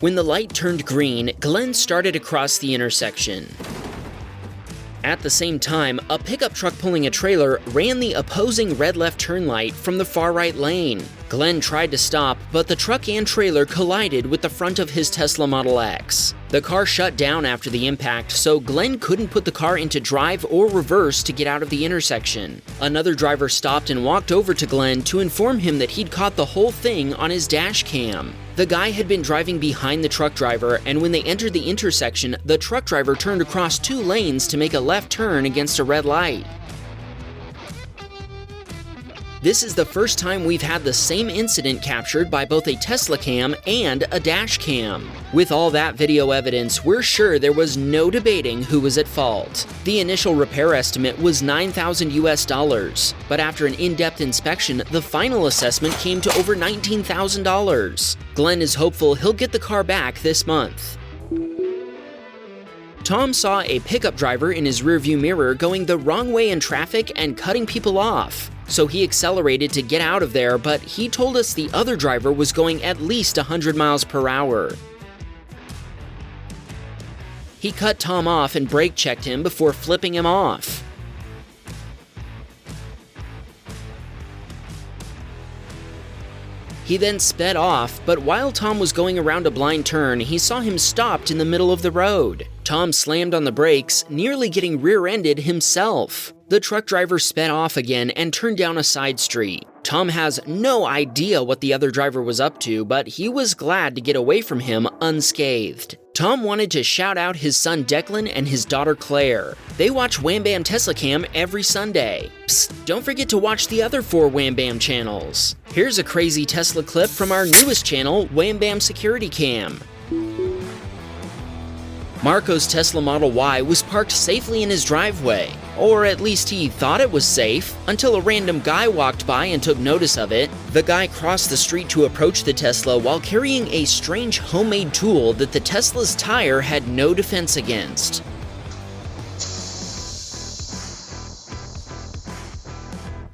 When the light turned green, Glenn started across the intersection. At the same time, a pickup truck pulling a trailer ran the opposing red left turn light from the far right lane. Glenn tried to stop, but the truck and trailer collided with the front of his Tesla Model X. The car shut down after the impact, so Glenn couldn't put the car into drive or reverse to get out of the intersection. Another driver stopped and walked over to Glenn to inform him that he'd caught the whole thing on his dash cam. The guy had been driving behind the truck driver, and when they entered the intersection, the truck driver turned across 2 lanes to make a left turn against a red light. This is the first time we've had the same incident captured by both a Teslacam and a Dashcam. With all that video evidence, we're sure there was no debating who was at fault. The initial repair estimate was $9,000 US, but after an in-depth inspection, the final assessment came to over $19,000. Glenn is hopeful he'll get the car back this month. Tom saw a pickup driver in his rearview mirror going the wrong way in traffic and cutting people off. So he accelerated to get out of there, but he told us the other driver was going at least 100 miles per hour. He cut Tom off and brake checked him before flipping him off. He then sped off, but while Tom was going around a blind turn, he saw him stopped in the middle of the road. Tom slammed on the brakes, nearly getting rear-ended himself. The truck driver sped off again and turned down a side street. Tom has no idea what the other driver was up to, but he was glad to get away from him unscathed. Tom wanted to shout out his son Declan and his daughter Claire. They watch Wham Bam Teslacam every Sunday. Psst, don't forget to watch the other 4 Wham Bam channels. Here's a crazy Tesla clip from our newest channel, Wham Bam Security Cam. Marco's Tesla Model Y was parked safely in his driveway, or at least he thought it was safe, until a random guy walked by and took notice of it. The guy crossed the street to approach the Tesla while carrying a strange homemade tool that the Tesla's tire had no defense against.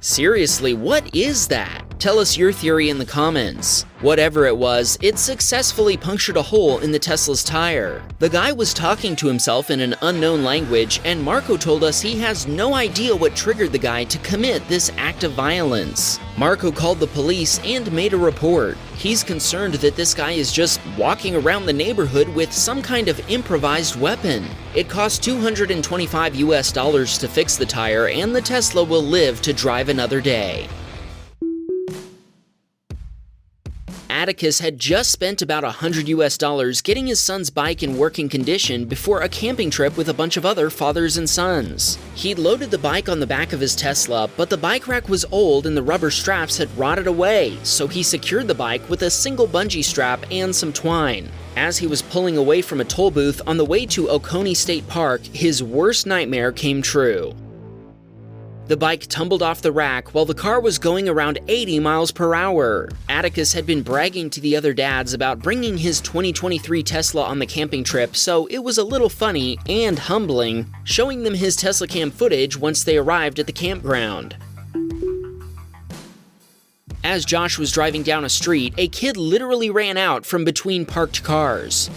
Seriously, what is that? Tell us your theory in the comments. Whatever it was, it successfully punctured a hole in the Tesla's tire. The guy was talking to himself in an unknown language, and Marco told us he has no idea what triggered the guy to commit this act of violence. Marco called the police and made a report. He's concerned that this guy is just walking around the neighborhood with some kind of improvised weapon. It cost $225 US to fix the tire, and the Tesla will live to drive another day. Atticus had just spent about $100 US getting his son's bike in working condition before a camping trip with a bunch of other fathers and sons. He'd loaded the bike on the back of his Tesla, but the bike rack was old and the rubber straps had rotted away, so he secured the bike with a single bungee strap and some twine. As he was pulling away from a toll booth on the way to Oconee State Park, his worst nightmare came true. The bike tumbled off the rack while the car was going around 80 miles per hour. Atticus had been bragging to the other dads about bringing his 2023 Tesla on the camping trip, so it was a little funny and humbling, showing them his Teslacam footage once they arrived at the campground. As Josh was driving down a street, a kid literally ran out from between parked cars.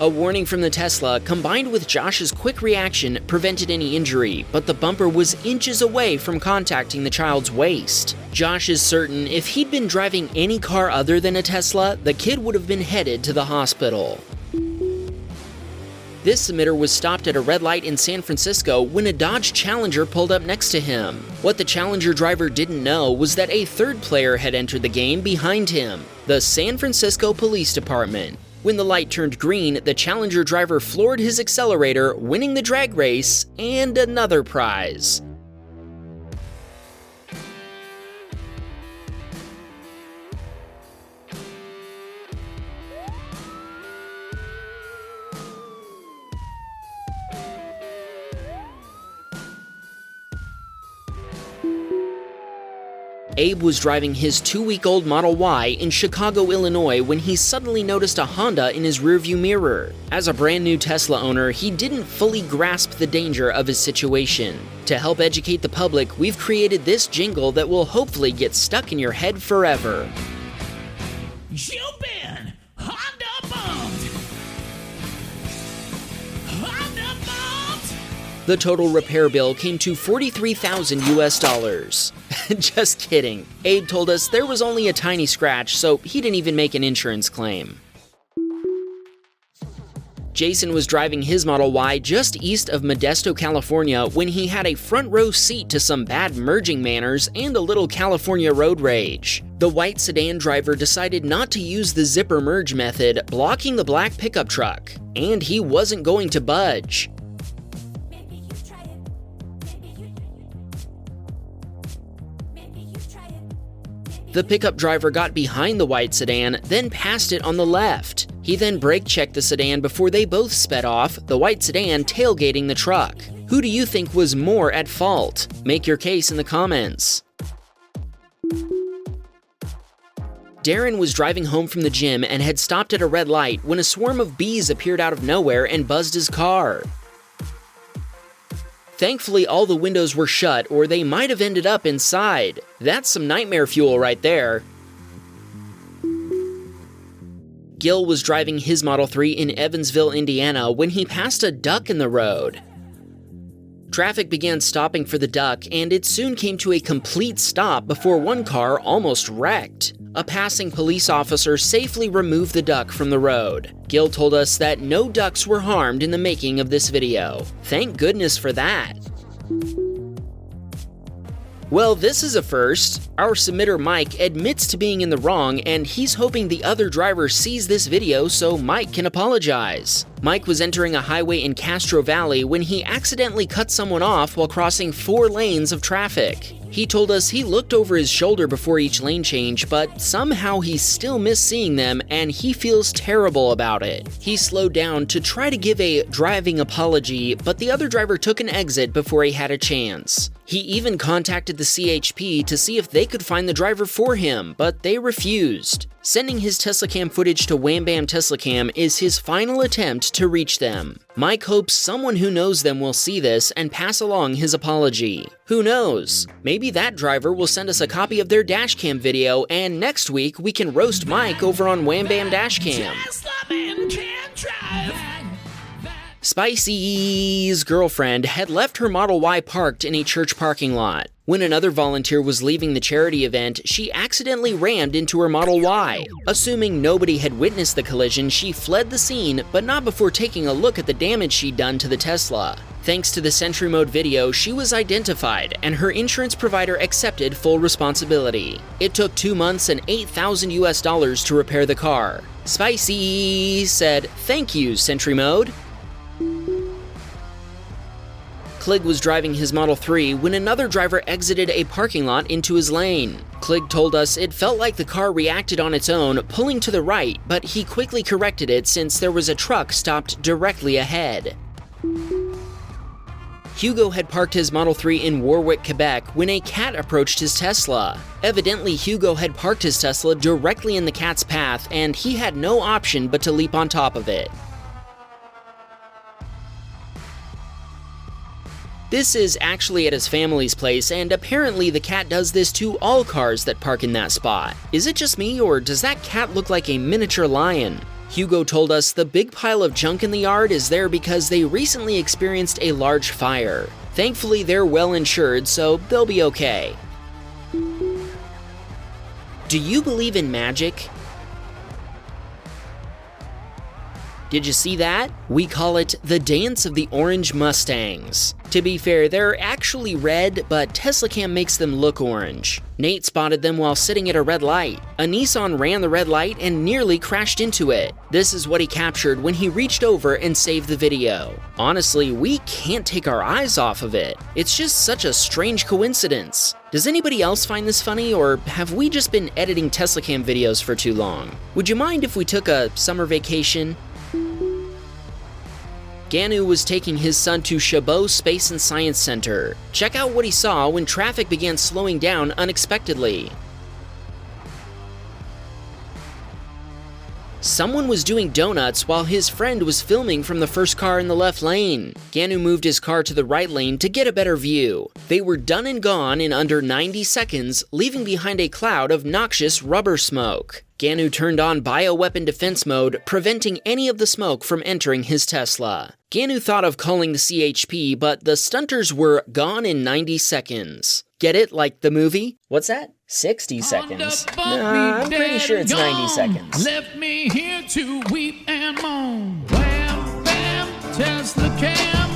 A warning from the Tesla, combined with Josh's quick reaction, prevented any injury, but the bumper was inches away from contacting the child's waist. Josh is certain if he'd been driving any car other than a Tesla, the kid would have been headed to the hospital. This submitter was stopped at a red light in San Francisco when a Dodge Challenger pulled up next to him. What the Challenger driver didn't know was that a third player had entered the game behind him, the San Francisco Police Department. When the light turned green, the Challenger driver floored his accelerator, winning the drag race and another prize. Abe was driving his 2-week-old Model Y in Chicago, Illinois when he suddenly noticed a Honda in his rearview mirror. As a brand new Tesla owner, he didn't fully grasp the danger of his situation. To help educate the public, we've created this jingle that will hopefully get stuck in your head forever. Jump in! Honda bumped! Honda bumped! The total repair bill came to $43,000. Just kidding. Abe told us there was only a tiny scratch, so he didn't even make an insurance claim. Jason was driving his Model Y just east of Modesto, California when he had a front row seat to some bad merging manners and a little California road rage. The white sedan driver decided not to use the zipper merge method, blocking the black pickup truck, and he wasn't going to budge. The pickup driver got behind the white sedan, then passed it on the left. He then brake-checked the sedan before they both sped off, the white sedan tailgating the truck. Who do you think was more at fault? Make your case in the comments. Darren was driving home from the gym and had stopped at a red light when a swarm of bees appeared out of nowhere and buzzed his car. Thankfully, all the windows were shut, or they might have ended up inside. That's some nightmare fuel right there. Gil was driving his Model 3 in Evansville, Indiana, when he passed a duck in the road. Traffic began stopping for the duck, and it soon came to a complete stop before one car almost wrecked. A passing police officer safely removed the duck from the road. Gil told us that no ducks were harmed in the making of this video. Thank goodness for that. Well, this is a first. Our submitter Mike admits to being in the wrong, and he's hoping the other driver sees this video so Mike can apologize. Mike was entering a highway in Castro Valley when he accidentally cut someone off while crossing 4 lanes of traffic. He told us he looked over his shoulder before each lane change, but somehow he still missed seeing them and he feels terrible about it. He slowed down to try to give a driving apology, but the other driver took an exit before he had a chance. He even contacted the CHP to see if they could find the driver for him, but they refused. Sending his Teslacam footage to Wham Bam Teslacam is his final attempt to reach them. Mike hopes someone who knows them will see this and pass along his apology. Who knows? Maybe that driver will send us a copy of their dashcam video, and next week we can roast Mike over on Wham Bam Dashcam. Spicy's girlfriend had left her Model Y parked in a church parking lot. When another volunteer was leaving the charity event, she accidentally rammed into her Model Y. Assuming nobody had witnessed the collision, she fled the scene, but not before taking a look at the damage she'd done to the Tesla. Thanks to the Sentry Mode video, she was identified, and her insurance provider accepted full responsibility. It took 2 months and $8,000 to repair the car. Spicy said, "Thank you, Sentry Mode." Clegg was driving his Model 3 when another driver exited a parking lot into his lane. Clegg told us it felt like the car reacted on its own, pulling to the right, but he quickly corrected it since there was a truck stopped directly ahead. Hugo had parked his Model 3 in Warwick, Quebec when a cat approached his Tesla. Evidently, Hugo had parked his Tesla directly in the cat's path, and he had no option but to leap on top of it. This is actually at his family's place, and apparently the cat does this to all cars that park in that spot. Is it just me, or does that cat look like a miniature lion? Hugo told us the big pile of junk in the yard is there because they recently experienced a large fire. Thankfully, they're well insured, so they'll be okay. Do you believe in magic? Did you see that? We call it the Dance of the Orange Mustangs. To be fair, they're actually red, but Teslacam makes them look orange. Nate spotted them while sitting at a red light. A Nissan ran the red light and nearly crashed into it. This is what he captured when he reached over and saved the video. Honestly, we can't take our eyes off of it. It's just such a strange coincidence. Does anybody else find this funny, or have we just been editing Teslacam videos for too long? Would you mind if we took a summer vacation? Ganu was taking his son to Chabot Space and Science Center. Check out what he saw when traffic began slowing down unexpectedly. Someone was doing donuts while his friend was filming from the first car in the left lane. Ganu moved his car to the right lane to get a better view. They were done and gone in under 90 seconds, leaving behind a cloud of noxious rubber smoke. Ganu turned on bioweapon defense mode, preventing any of the smoke from entering his Tesla. Ganu thought of calling the CHP, but the stunters were gone in 90 seconds. Get it, like the movie? What's that? 60 seconds. Nah, I'm pretty sure it's 90 seconds. Left me here to weep and moan. Wham, bam, Teslacam